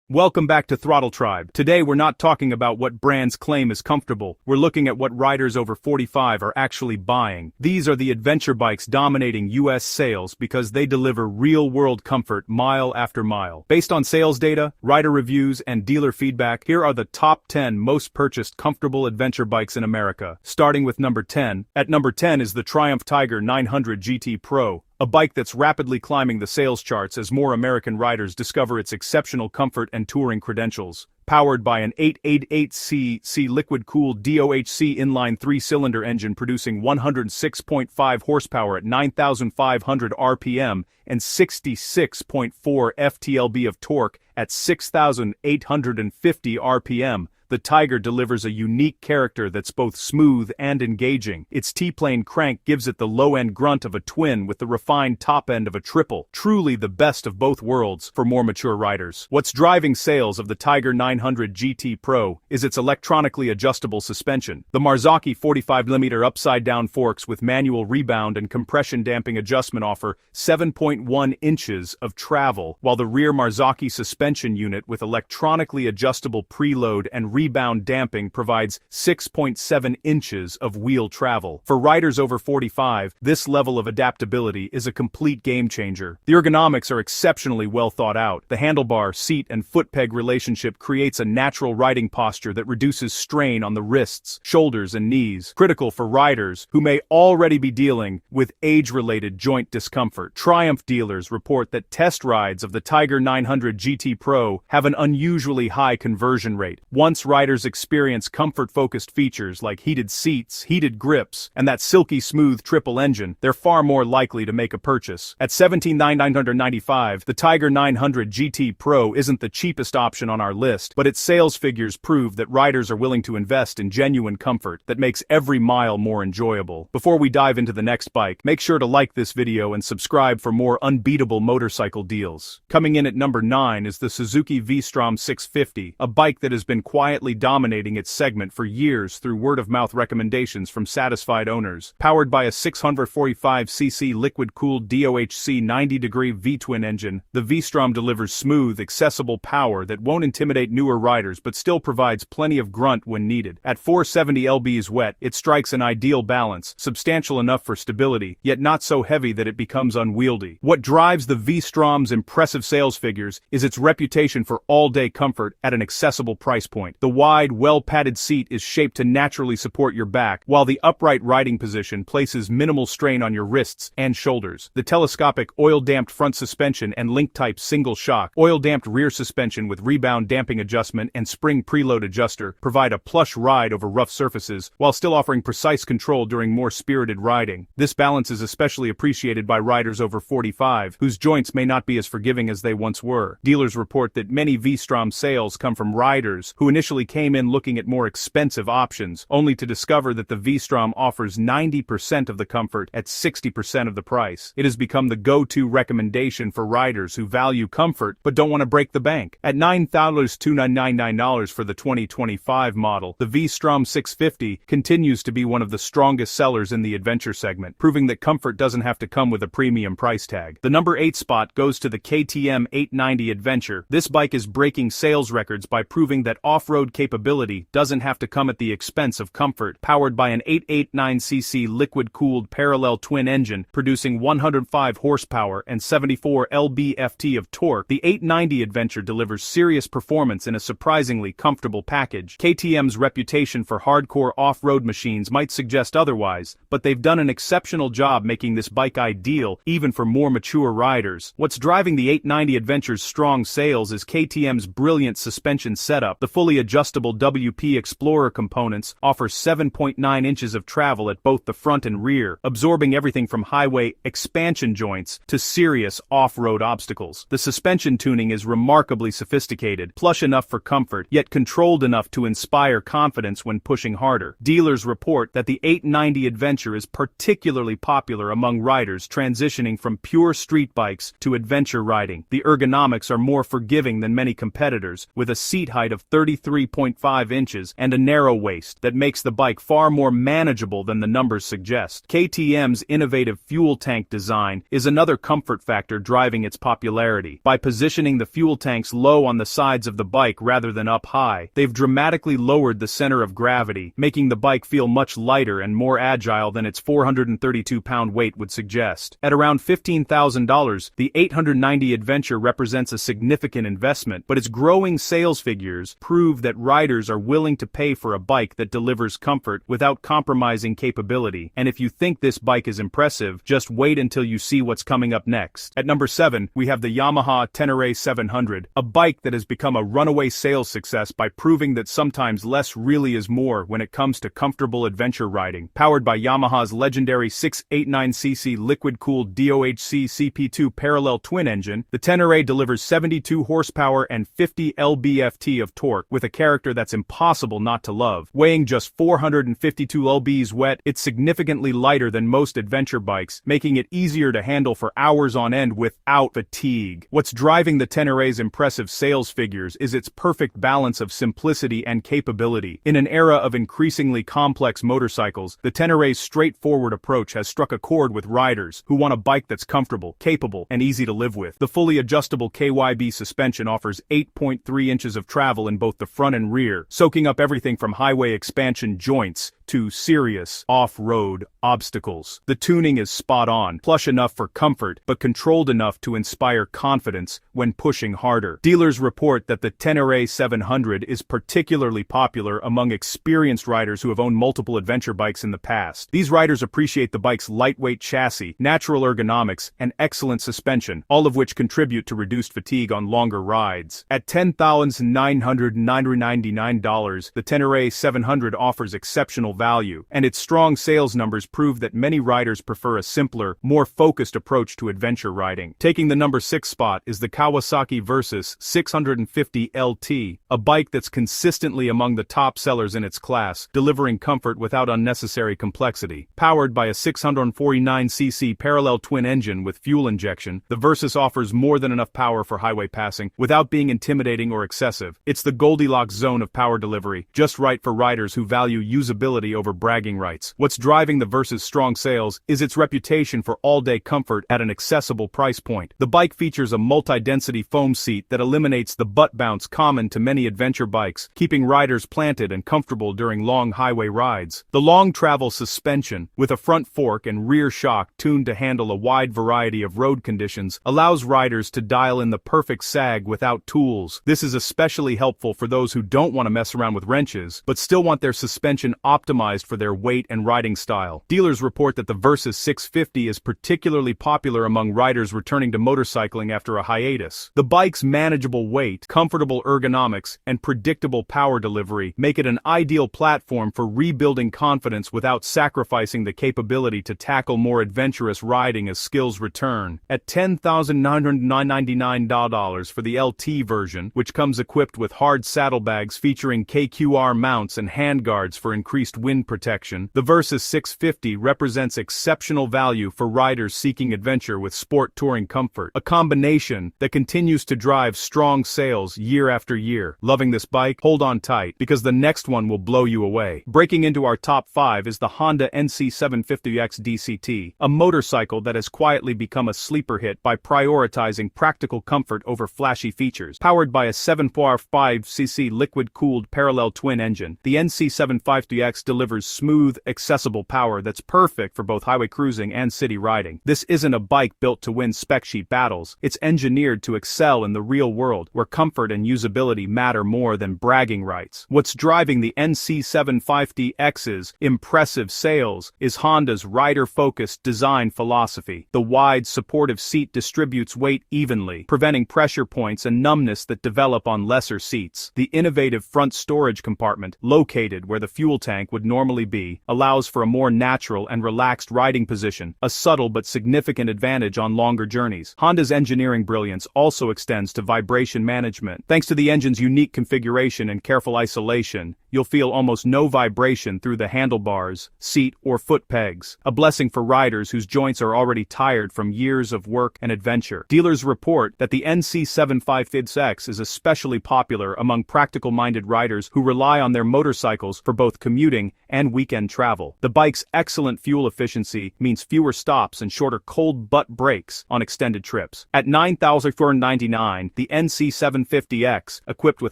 Welcome back to Throttle Tribe. Today we're not talking about what brands claim is comfortable, we're looking at what riders over 45 are actually buying. These are the adventure bikes dominating US sales because they deliver real-world comfort mile after mile. Based on sales data, rider reviews, and dealer feedback, here are the top 10 most purchased comfortable adventure bikes in America. Starting with number 10. At number 10 is the Triumph Tiger 900 GT Pro. A bike that's rapidly climbing the sales charts as more American riders discover its exceptional comfort and touring credentials. Powered by an 888cc liquid-cooled DOHC inline 3-cylinder engine producing 106.5 horsepower at 9,500 RPM and 66.4 FTLB of torque at 6,850 RPM, the Tiger delivers a unique character that's both smooth and engaging. Its T-plane crank gives it the low-end grunt of a twin with the refined top end of a triple, truly the best of both worlds for more mature riders. What's driving sales of the Tiger 900 GT Pro is its electronically adjustable suspension. The Marzocchi 45mm upside-down forks with manual rebound and compression damping adjustment offer 7.1 inches of travel, while the rear Marzocchi suspension unit with electronically adjustable preload and rebound damping provides 6.7 inches of wheel travel. For riders over 45, this level of adaptability is a complete game changer. The ergonomics are exceptionally well thought out. The handlebar, seat, and foot peg relationship creates a natural riding posture that reduces strain on the wrists, shoulders, and knees, critical for riders who may already be dealing with age-related joint discomfort. Triumph dealers report that test rides of the Tiger 900 GT Pro have an unusually high conversion rate. Once riders experience comfort-focused features like heated seats, heated grips, and that silky smooth triple engine, they're far more likely to make a purchase. At $17,995, the Tiger 900 GT Pro isn't the cheapest option on our list, but its sales figures prove that riders are willing to invest in genuine comfort that makes every mile more enjoyable. Before we dive into the next bike, make sure to like this video and subscribe for more unbeatable motorcycle deals. Coming in at number 9 is the Suzuki V-Strom 650, a bike that has been quietly dominating its segment for years through word-of-mouth recommendations from satisfied owners. Powered by a 645cc liquid-cooled DOHC 90-degree V-twin engine, the V-Strom delivers smooth, accessible power that won't intimidate newer riders but still provides plenty of grunt when needed. At 470 lbs wet, it strikes an ideal balance, substantial enough for stability, yet not so heavy that it becomes unwieldy. What drives the V-Strom's impressive sales figures is its reputation for all-day comfort at an accessible price point. The wide, well-padded seat is shaped to naturally support your back, while the upright riding position places minimal strain on your wrists and shoulders. The telescopic oil-damped front suspension and link-type single-shock, oil-damped rear suspension with rebound damping adjustment and spring preload adjuster provide a plush ride over rough surfaces, while still offering precise control during more spirited riding. This balance is especially appreciated by riders over 45, whose joints may not be as forgiving as they once were. Dealers report that many V-Strom sales come from riders who initially came in looking at more expensive options, only to discover that the V-Strom offers 90% of the comfort at 60% of the price. It has become the go-to recommendation for riders who value comfort but don't want to break the bank. At $9,299 for the 2025 model, the V-Strom 650 continues to be one of the strongest sellers in the adventure segment, proving that comfort doesn't have to come with a premium price tag. The number 8 spot goes to the KTM 890 Adventure. This bike is breaking sales records by proving that off-road capability doesn't have to come at the expense of comfort. Powered by an 889cc liquid-cooled parallel twin engine producing 105 horsepower and 74 lb-ft of torque, the 890 Adventure delivers serious performance in a surprisingly comfortable package. KTM's reputation for hardcore off-road machines might suggest otherwise, but they've done an exceptional job making this bike ideal even for more mature riders. What's driving the 890 Adventure's strong sales is KTM's brilliant suspension setup. The fully adjustable WP Explorer components offer 7.9 inches of travel at both the front and rear, absorbing everything from highway expansion joints to serious off-road obstacles. The suspension tuning is remarkably sophisticated, plush enough for comfort, yet controlled enough to inspire confidence when pushing harder. Dealers report that the 890 Adventure is particularly popular among riders transitioning from pure street bikes to adventure riding. The ergonomics are more forgiving than many competitors, with a seat height of 33 23.5 inches and a narrow waist that makes the bike far more manageable than the numbers suggest. KTM's innovative fuel tank design is another comfort factor driving its popularity. By positioning the fuel tanks low on the sides of the bike rather than up high, they've dramatically lowered the center of gravity, making the bike feel much lighter and more agile than its 432-pound weight would suggest. At around $15,000, the 890 Adventure represents a significant investment, but its growing sales figures prove that riders are willing to pay for a bike that delivers comfort without compromising capability. And if you think this bike is impressive, just wait until you see what's coming up next. At number 7, we have the Yamaha Tenere 700, a bike that has become a runaway sales success by proving that sometimes less really is more when it comes to comfortable adventure riding. Powered by Yamaha's legendary 689cc liquid-cooled DOHC CP2 parallel twin engine, the Tenere delivers 72 horsepower and 50 lb-ft of torque with a character that's impossible not to love. Weighing just 452 lbs wet, it's significantly lighter than most adventure bikes, making it easier to handle for hours on end without fatigue. What's driving the Tenere's impressive sales figures is its perfect balance of simplicity and capability. In an era of increasingly complex motorcycles, the Tenere's straightforward approach has struck a chord with riders who want a bike that's comfortable, capable, and easy to live with. The fully adjustable KYB suspension offers 8.3 inches of travel in both the front and rear, soaking up everything from highway expansion joints to serious off-road obstacles. The tuning is spot on, plush enough for comfort, but controlled enough to inspire confidence when pushing harder. Dealers report that the Tenere 700 is particularly popular among experienced riders who have owned multiple adventure bikes in the past. These riders appreciate the bike's lightweight chassis, natural ergonomics, and excellent suspension, all of which contribute to reduced fatigue on longer rides. At $10,999, the Tenere 700 offers exceptional value, and its strong sales numbers prove that many riders prefer a simpler, more focused approach to adventure riding. Taking the number 6 spot is the Kawasaki Versys 650 LT, a bike that's consistently among the top sellers in its class, delivering comfort without unnecessary complexity. Powered by a 649cc parallel twin engine with fuel injection, the Versys offers more than enough power for highway passing without being intimidating or excessive. It's the Goldilocks zone of power delivery, just right for riders who value usability over bragging rights. What's driving the Versys' strong sales is its reputation for all-day comfort at an accessible price point. The bike features a multi-density foam seat that eliminates the butt bounce common to many adventure bikes, keeping riders planted and comfortable during long highway rides. The long-travel suspension, with a front fork and rear shock tuned to handle a wide variety of road conditions, allows riders to dial in the perfect sag without tools. This is especially helpful for those who don't want to mess around with wrenches, but still want their suspension optimized for their weight and riding style. Dealers report that the Versys 650 is particularly popular among riders returning to motorcycling after a hiatus. The bike's manageable weight, comfortable ergonomics, and predictable power delivery make it an ideal platform for rebuilding confidence without sacrificing the capability to tackle more adventurous riding as skills return. At $10,999 for the LT version, which comes equipped with hard saddlebags featuring KQR mounts and handguards for increased wind protection, the Versys 650 represents exceptional value for riders seeking adventure with sport touring comfort, a combination that continues to drive strong sales year after year. Loving this bike? Hold on tight, because the next one will blow you away. Breaking into our top 5 is the Honda NC750X DCT, a motorcycle that has quietly become a sleeper hit by prioritizing practical comfort over flashy features. Powered by a 7.5cc liquid-cooled parallel twin engine, the NC750X delivers smooth, accessible power that's perfect for both highway cruising and city riding. This isn't a bike built to win spec sheet battles. It's engineered to excel in the real world, where comfort and usability matter more than bragging rights. What's driving the NC750X's impressive sales is Honda's rider-focused design philosophy. The wide, supportive seat distributes weight evenly, preventing pressure points and numbness that develop on lesser seats. The innovative front storage compartment, located where the fuel tank would would normally be, allows for a more natural and relaxed riding position, a subtle but significant advantage on longer journeys. Honda's engineering brilliance also extends to vibration management. Thanks to the engine's unique configuration and careful isolation, you'll feel almost no vibration through the handlebars, seat, or foot pegs, a blessing for riders whose joints are already tired from years of work and adventure. Dealers report that the NC75X is especially popular among practical-minded riders who rely on their motorcycles for both commuting and weekend travel. The bike's excellent fuel efficiency means fewer stops and shorter cold butt breaks on extended trips. At $9,499, the NC750X, equipped with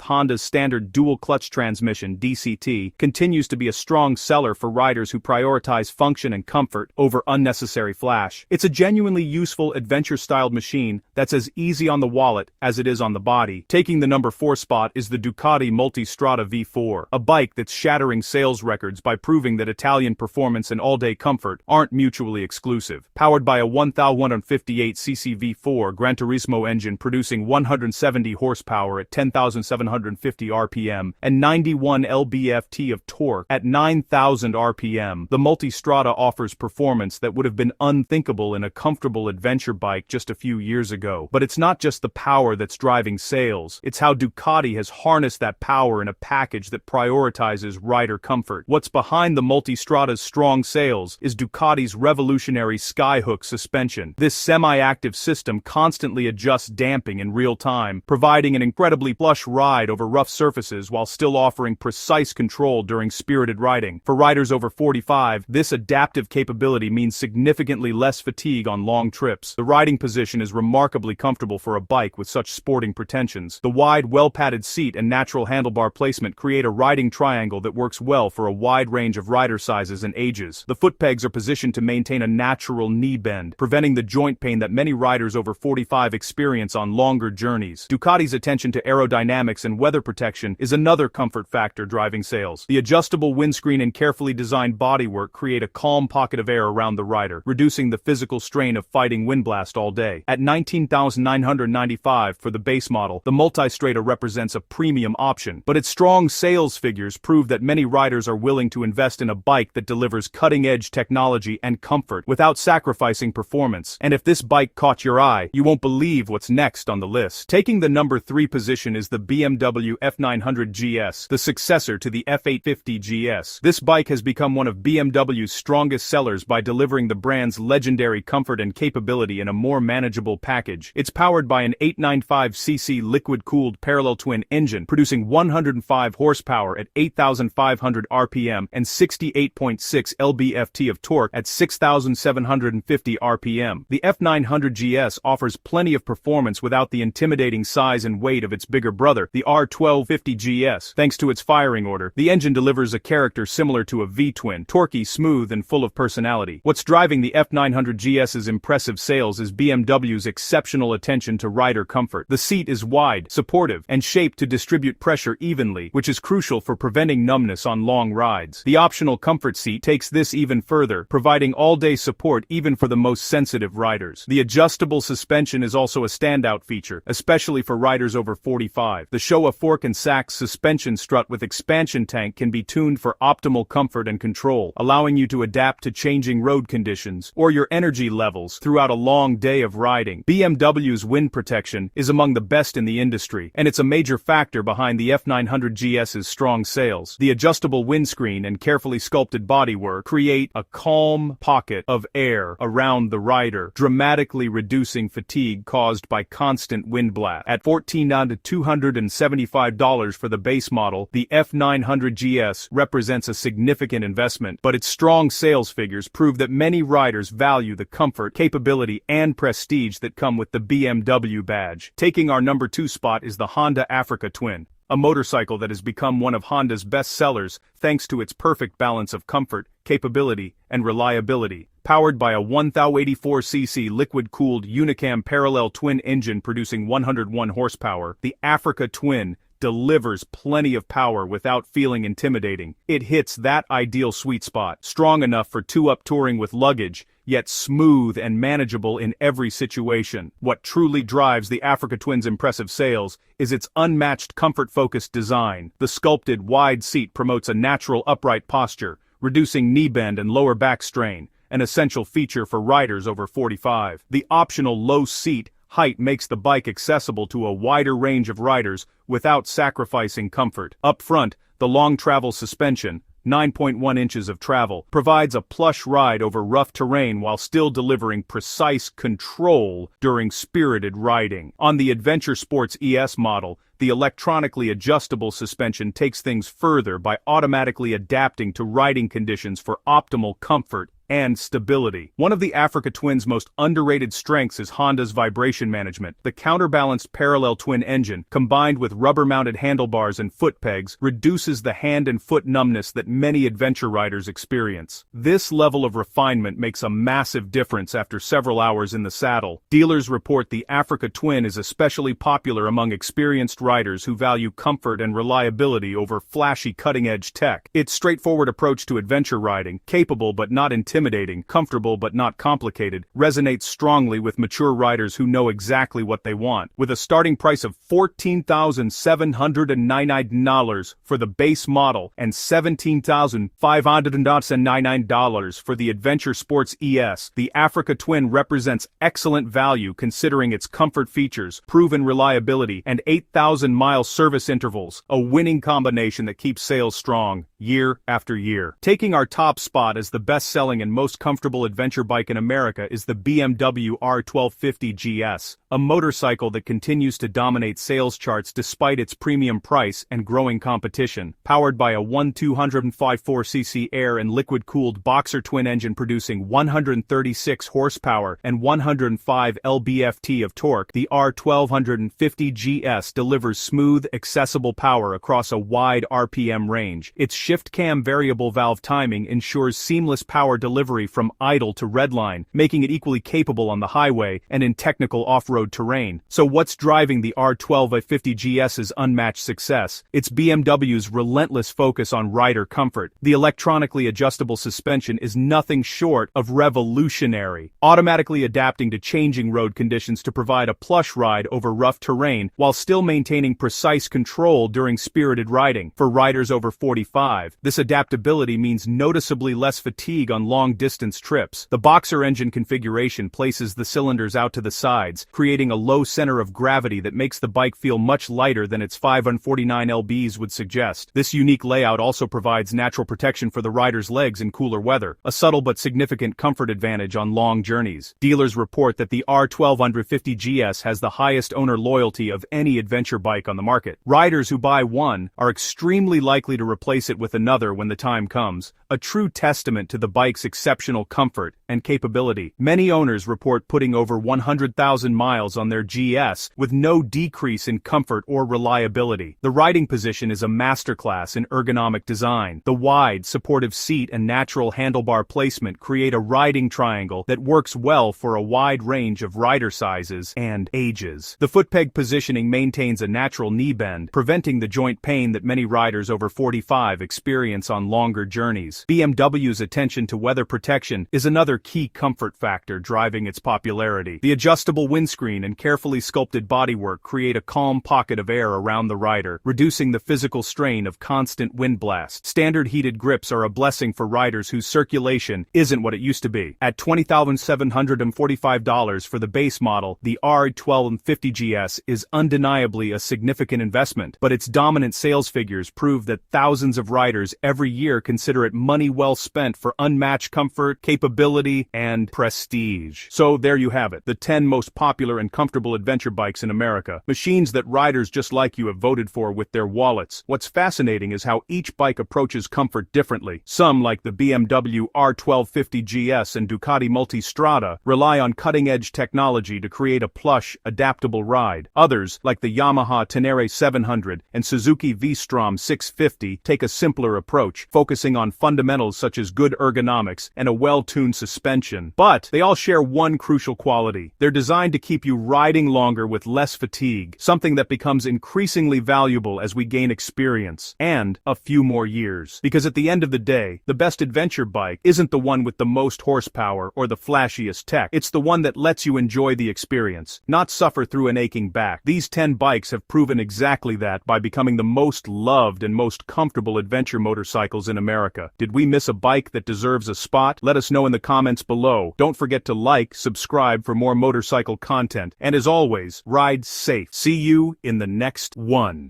Honda's standard dual-clutch transmission DCT, continues to be a strong seller for riders who prioritize function and comfort over unnecessary flash. It's a genuinely useful adventure-styled machine that's as easy on the wallet as it is on the body. Taking the number 4 spot is the Ducati Multistrada V4, a bike that's shattering sales records by proving that Italian performance and all-day comfort aren't mutually exclusive. Powered by a 1,158cc V4 Gran Turismo engine producing 170 horsepower at 10,750 RPM and 91 lb-ft of torque at 9,000 RPM, the Multistrada offers performance that would have been unthinkable in a comfortable adventure bike just a few years ago. But it's not just the power that's driving sales, it's how Ducati has harnessed that power in a package that prioritizes rider comfort. What's behind the Multistrada's strong sales is Ducati's revolutionary Skyhook suspension. This semi-active system constantly adjusts damping in real time, providing an incredibly plush ride over rough surfaces while still offering precise control during spirited riding. For riders over 45, this adaptive capability means significantly less fatigue on long trips. The riding position is remarkably comfortable for a bike with such sporting pretensions. The wide, well-padded seat and natural handlebar placement create a riding triangle that works well for a wide range of rider sizes and ages. The foot pegs are positioned to maintain a natural knee bend, preventing the joint pain that many riders over 45 experience on longer journeys. Ducati's attention to aerodynamics and weather protection is another comfort factor driving sales. The adjustable windscreen and carefully designed bodywork create a calm pocket of air around the rider, reducing the physical strain of fighting wind blast all day. At $19,995 for the base model, the Multistrada represents a premium option, but its strong sales figures prove that many riders are willing to invest in a bike that delivers cutting-edge technology and comfort without sacrificing performance. And if this bike caught your eye, you won't believe what's next on the list. Taking the number 3 position is the BMW F900 GS, the successor to the F850 GS. This bike has become one of BMW's strongest sellers by delivering the brand's legendary comfort and capability in a more manageable package. It's powered by an 895cc liquid-cooled parallel twin engine, producing 105 horsepower at 8,500 RPM and 68.6 lb-ft of torque at 6,750 RPM. The F900 GS offers plenty of performance without the intimidating size and weight of its bigger brother, the R1250 GS. Thanks to its firing order, the engine delivers a character similar to a V-twin, torquey, smooth, and full of personality. What's driving the F900 GS's impressive sales is BMW's exceptional attention to rider comfort. The seat is wide, supportive, and shaped to distribute pressure evenly, which is crucial for preventing numbness on long rides. The optional comfort seat takes this even further, providing all-day support even for the most sensitive riders. The adjustable suspension is also a standout feature, especially for riders over 45. The Showa fork and sax suspension strut with expansion tank can be tuned for optimal comfort and control, allowing you to adapt to changing road conditions or your energy levels throughout a long day of riding. BMW's wind protection is among the best in the industry, and it's a major factor behind the F900 GS's strong sales. The adjustable windscreen and carefully sculpted bodywork create a calm pocket of air around the rider, dramatically reducing fatigue caused by constant wind blast. At $14,275 for the base model, the F900 GS represents a significant investment, but its strong sales figures prove that many riders value the comfort, capability, and prestige that come with the BMW badge. Taking our number 2 spot is the Honda Africa Twin, a motorcycle that has become one of Honda's best sellers thanks to its perfect balance of comfort, capability, and reliability. Powered by a 1084cc liquid-cooled Unicam parallel twin engine producing 101 horsepower, the Africa Twin delivers plenty of power without feeling intimidating. It hits that ideal sweet spot, strong enough for two-up touring with luggage, yet smooth and manageable in every situation. What truly drives the Africa Twin's impressive sales is its unmatched comfort-focused design. The sculpted, wide seat promotes a natural upright posture, reducing knee bend and lower back strain, an essential feature for riders over 45. The optional low seat height makes the bike accessible to a wider range of riders without sacrificing comfort. Up front, the long travel suspension, 9.1 inches of travel, provides a plush ride over rough terrain while still delivering precise control during spirited riding. On the Adventure Sports ES model, the electronically adjustable suspension takes things further by automatically adapting to riding conditions for optimal comfort and stability. One of the Africa Twin's most underrated strengths is Honda's vibration management. The counterbalanced parallel twin engine, combined with rubber-mounted handlebars and foot pegs, reduces the hand and foot numbness that many adventure riders experience. This level of refinement makes a massive difference after several hours in the saddle. Dealers report the Africa Twin is especially popular among experienced riders who value comfort and reliability over flashy cutting-edge tech. Its straightforward approach to adventure riding, capable but not intimidating, comfortable but not complicated, resonates strongly with mature riders who know exactly what they want. With a starting price of $14,799 for the base model and $17,599 for the Adventure Sports ES, the Africa Twin represents excellent value considering its comfort features, proven reliability, and 8,000-mile service intervals, a winning combination that keeps sales strong year after year. Taking our top spot as the best-selling and most comfortable adventure bike in America is the BMW R1250 GS, a motorcycle that continues to dominate sales charts despite its premium price and growing competition. Powered by a 254cc air and liquid-cooled boxer twin engine producing 136 horsepower and 105 lb-ft of torque, the R1250 GS delivers smooth, accessible power across a wide RPM range. Its shift-cam variable valve timing ensures seamless power delivery from idle to redline, making it equally capable on the highway and in technical off-road terrain. So what's driving the R1250 GS's unmatched success? It's BMW's relentless focus on rider comfort. The electronically adjustable suspension is nothing short of revolutionary, automatically adapting to changing road conditions to provide a plush ride over rough terrain while still maintaining precise control during spirited riding. For riders over 45, this adaptability means noticeably less fatigue on long-distance trips. The boxer engine configuration places the cylinders out to the sides, creating a low center of gravity that makes the bike feel much lighter than its 549 lbs would suggest. This unique layout also provides natural protection for the rider's legs in cooler weather, a subtle but significant comfort advantage on long journeys. Dealers report that the R1250 GS has the highest owner loyalty of any adventure bike on the market. Riders who buy one are extremely likely to replace it with another when the time comes, a true testament to the bike's exceptional comfort and capability. Many owners report putting over 100,000 miles on their GS with no decrease in comfort or reliability. The riding position is a masterclass in ergonomic design. The wide, supportive seat and natural handlebar placement create a riding triangle that works well for a wide range of rider sizes and ages. The footpeg positioning maintains a natural knee bend, preventing the joint pain that many riders over 45 experience on longer journeys. BMW's attention to weather protection is another key comfort factor driving its popularity. The adjustable windscreen and carefully sculpted bodywork create a calm pocket of air around the rider, reducing the physical strain of constant wind blasts. Standard heated grips are a blessing for riders whose circulation isn't what it used to be. At $20,745 for the base model, the R1250 GS is undeniably a significant investment, but its dominant sales figures prove that thousands of riders every year consider it money well spent for unmatched comfort, capability, and prestige. So there you have it, the 10 most popular and comfortable adventure bikes in America, machines that riders just like you have voted for with their wallets. What's fascinating is how each bike approaches comfort differently. Some, like the BMW R1250 GS and Ducati Multistrada, rely on cutting-edge technology to create a plush, adaptable ride. Others, like the Yamaha Tenere 700 and Suzuki V-Strom 650, take a simpler approach, focusing on fundamentals such as good ergonomics and a well-tuned suspension. suspension. But they all share one crucial quality. They're designed to keep you riding longer with less fatigue, something that becomes increasingly valuable as we gain experience, and a few more years. Because at the end of the day, the best adventure bike isn't the one with the most horsepower or the flashiest tech. It's the one that lets you enjoy the experience, not suffer through an aching back. These 10 bikes have proven exactly that by becoming the most loved and most comfortable adventure motorcycles in America. Did we miss a bike that deserves a spot? Let us know in the comments below. Don't forget to like, subscribe for more motorcycle content, and as always, ride safe. See you in the next one.